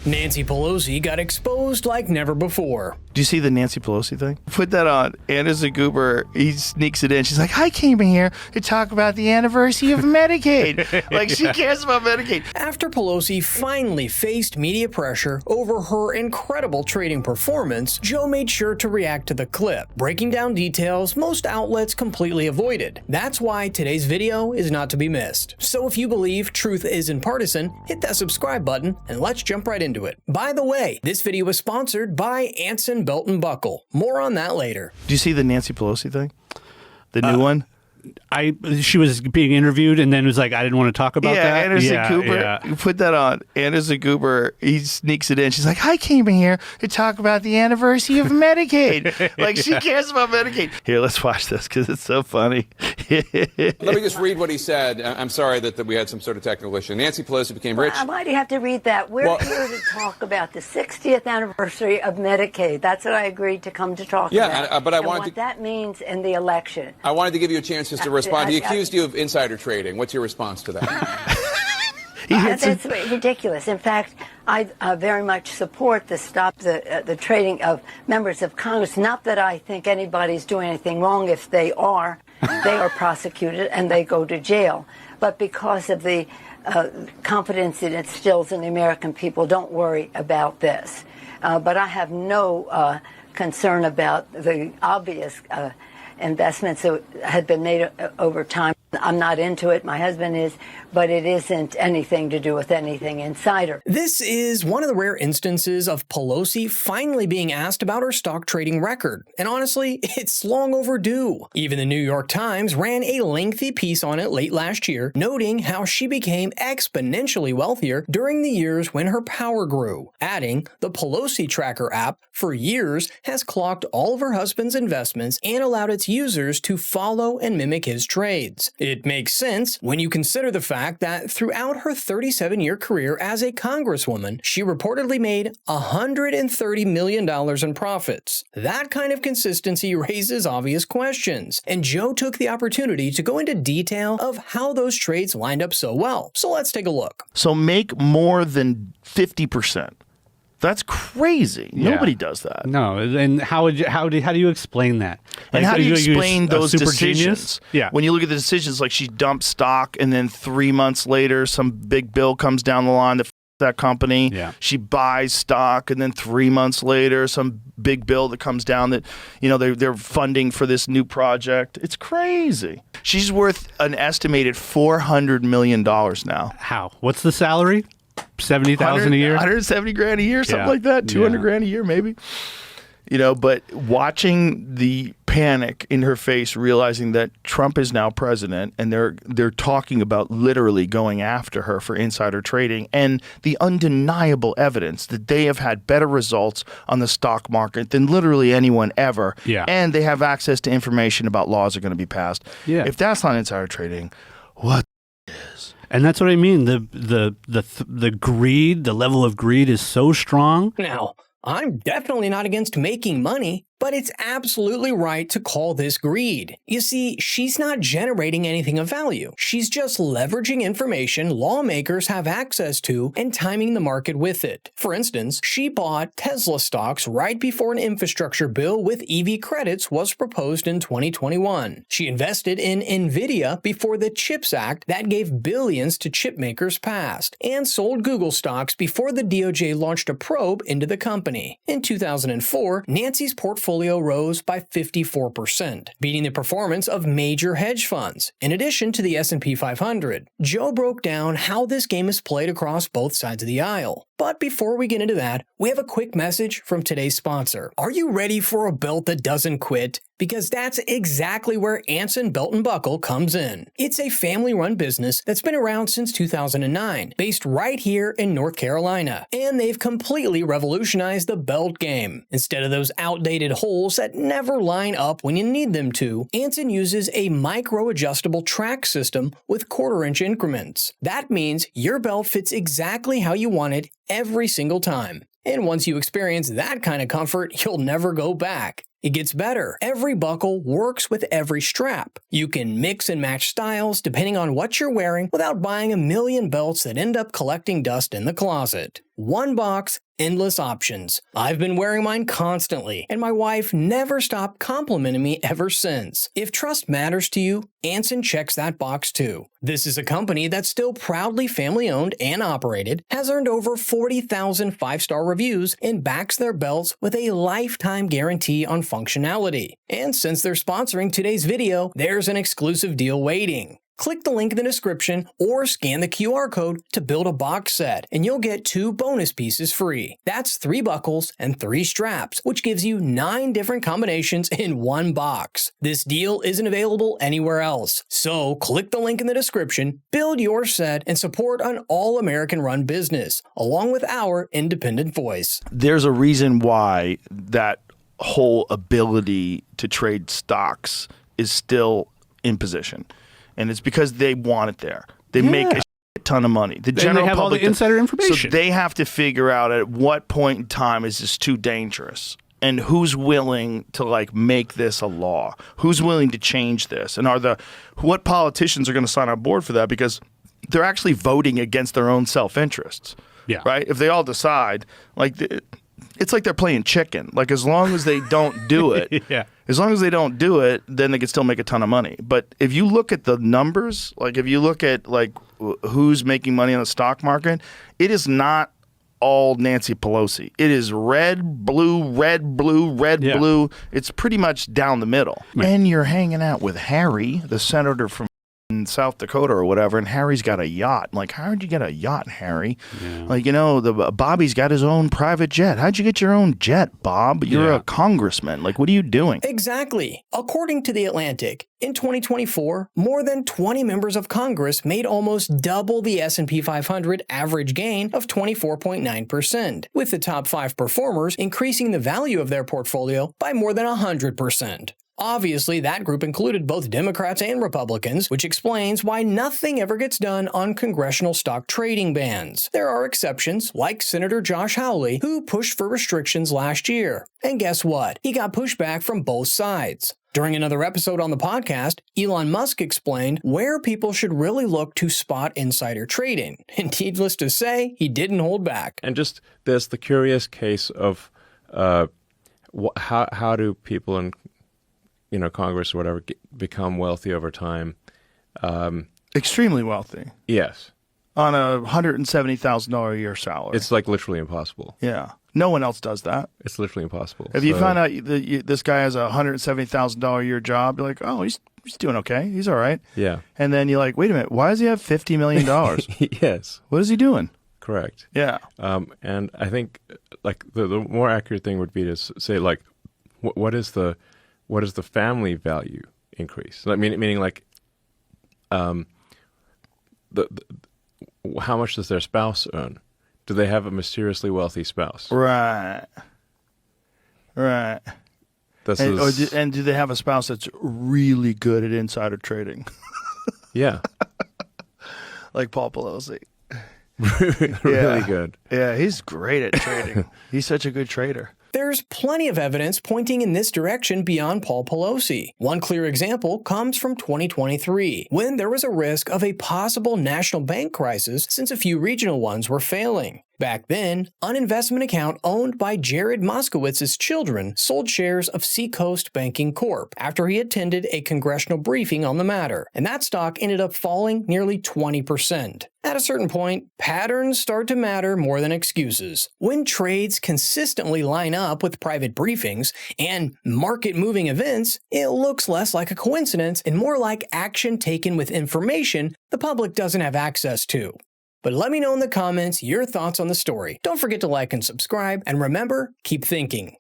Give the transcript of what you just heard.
Nancy Pelosi got exposed like never before. Do you see the Nancy Pelosi thing? Put that on. Anna Goober, he sneaks it in. She's like, I came in here to talk about the anniversary of Medicaid. Like, she cares about Medicaid. After Pelosi finally faced media pressure over her incredible trading performance, Joe made sure to react to the clip, breaking down details most outlets completely avoided. That's why today's video is not to be missed. So if you believe truth isn't partisan, hit that subscribe button and let's jump right into it. By the way, this video was sponsored by Anson Belt & Buckle. More on that later. Do you see the Nancy Pelosi thing? The new one? She was being interviewed and then was like, I didn't want to talk about that. Anderson Cooper. You put that on. Anderson Cooper, he sneaks it in. She's like, I came in here to talk about the anniversary of Medicaid. Like, she cares about Medicaid. Here, let's watch this because it's so funny. Let me just read what he said. I'm sorry that we had some sort of technical issue. Nancy Pelosi became rich. Why do you have to read that? We're here to talk about the 60th anniversary of Medicaid. That's what I agreed to come to talk about. Yeah, but I wanted what that means in the election. I wanted to give you a chance just to respond. He accused you of insider trading. What's your response to that? That's ridiculous. In fact, I very much support the trading of members of Congress. Not that I think anybody's doing anything wrong. If they are prosecuted and they go to jail. But because of the confidence it instills in the American people, don't worry about this. But I have no concern about the obvious investments that had been made over time. I'm not into it. My husband is, but it isn't anything to do with anything insider. This is one of the rare instances of Pelosi finally being asked about her stock trading record. And honestly, it's long overdue. Even the New York Times ran a lengthy piece on it late last year, noting how she became exponentially wealthier during the years when her power grew. Adding, the Pelosi Tracker app for years has clocked all of her husband's investments and allowed its users to follow and mimic his trades. It makes sense when you consider the fact that throughout her 37-year career as a congresswoman, she reportedly made $130 million in profits. That kind of consistency raises obvious questions, and Joe took the opportunity to go into detail of how those trades lined up so well. So let's take a look. So make more than 50%. That's crazy. Yeah. Nobody does that. No, and how do you explain that? And how do you explain those decisions? Genius? Yeah. When you look at the decisions, like she dumped stock, and then 3 months later, some big bill comes down the line that company. Yeah. She buys stock, and then 3 months later, some big bill that comes down that, you know, they're funding for this new project. It's crazy. She's worth an estimated $400 million now. How? What's the salary? 70,000 a year, 170 grand a year, something like that. 200 grand a year, maybe. You know, but watching the panic in her face, realizing that Trump is now president, and they're talking about literally going after her for insider trading, and the undeniable evidence that they have had better results on the stock market than literally anyone ever. Yeah. And they have access to information about laws that are going to be passed. Yeah. If that's not insider trading, what is? And that's what I mean. The greed, the level of greed is so strong. Now, I'm definitely not against making money, but it's absolutely right to call this greed. You see, she's not generating anything of value. She's just leveraging information lawmakers have access to and timing the market with it. For instance, she bought Tesla stocks right before an infrastructure bill with EV credits was proposed in 2021. She invested in Nvidia before the CHIPS Act that gave billions to chip makers passed, and sold Google stocks before the DOJ launched a probe into the company. In 2004, Nancy's portfolio rose by 54%, beating the performance of major hedge funds, in addition to the S&P 500. Joe broke down how this game is played across both sides of the aisle. But before we get into that, we have a quick message from today's sponsor. Are you ready for a belt that doesn't quit? Because that's exactly where Anson Belt & Buckle comes in. It's a family-run business that's been around since 2009, based right here in North Carolina. And they've completely revolutionized the belt game. Instead of those outdated holes that never line up when you need them to, Anson uses a micro-adjustable track system with quarter-inch increments. That means your belt fits exactly how you want it every single time. And once you experience that kind of comfort, you'll never go back. It gets better. Every buckle works with every strap. You can mix and match styles depending on what you're wearing without buying a million belts that end up collecting dust in the closet. One box, endless options. I've been wearing mine constantly, and my wife never stopped complimenting me ever since. If trust matters to you, Anson checks that box too. This is a company that's still proudly family-owned and operated, has earned over 40,000 five-star reviews, and backs their belts with a lifetime guarantee on functionality. And since they're sponsoring today's video, there's an exclusive deal waiting. Click the link in the description or scan the QR code to build a box set, and you'll get 2 bonus pieces free. That's 3 buckles and 3 straps, which gives you 9 different combinations in one box. This deal isn't available anywhere else. So click the link in the description, build your set, and support an all-American run business, along with our independent voice. There's a reason why that whole ability to trade stocks is still in position. And it's because they want it there. They make a ton of money. The general they have public, all the insider information. So they have to figure out at what point in time is this too dangerous, and who's willing to make this a law. Who's willing to change this, and what politicians are going to sign on board for that, because they're actually voting against their own self-interests. Yeah. Right. If they all decide it's like they're playing chicken. As long as they don't do it, as long as they don't do it, then they can still make a ton of money. But if you look at the numbers, if you look at who's making money on the stock market, it is not all Nancy Pelosi. It is red, blue, red, blue, red, blue. It's pretty much down the middle. Right. And you're hanging out with Harry, the senator from in South Dakota or whatever, and Harry's got a yacht. How'd you get a yacht, Harry? Yeah. Bobby's got his own private jet. How'd you get your own jet, Bob? You're a congressman. What are you doing? Exactly. According to The Atlantic, in 2024, more than 20 members of Congress made almost double the S&P 500 average gain of 24.9%, with the top 5 performers increasing the value of their portfolio by more than 100%. Obviously, that group included both Democrats and Republicans, which explains why nothing ever gets done on congressional stock trading bans. There are exceptions, like Senator Josh Hawley, who pushed for restrictions last year. And guess what? He got pushback from both sides. During another episode on the podcast, Elon Musk explained where people should really look to spot insider trading. And needless to say, he didn't hold back. And just there's the curious case of how do people in Congress or whatever become wealthy over time? Extremely wealthy. Yes. On a $170,000 a year salary. It's literally impossible. Yeah. No one else does that. It's literally impossible. If you find out this guy has a $170,000 a year job, you're like, oh, he's doing okay. He's all right. Yeah. And then you're like, wait a minute, why does he have $50 million? Yes. What is he doing? Correct. Yeah. And I think the more accurate thing would be to say what is the family value increase? Meaning how much does their spouse earn? Do they have a mysteriously wealthy spouse? Right. And do they have a spouse that's really good at insider trading? Yeah. Like Paul Pelosi. Really good. Yeah, he's great at trading. He's such a good trader. There's plenty of evidence pointing in this direction beyond Paul Pelosi. One clear example comes from 2023, when there was a risk of a possible national bank crisis since a few regional ones were failing. Back then, an investment account owned by Jared Moskowitz's children sold shares of Seacoast Banking Corp. after he attended a congressional briefing on the matter, and that stock ended up falling nearly 20%. At a certain point, patterns start to matter more than excuses. When trades consistently line up with private briefings and market-moving events, it looks less like a coincidence and more like action taken with information the public doesn't have access to. But let me know in the comments your thoughts on the story. Don't forget to like and subscribe, and remember, keep thinking.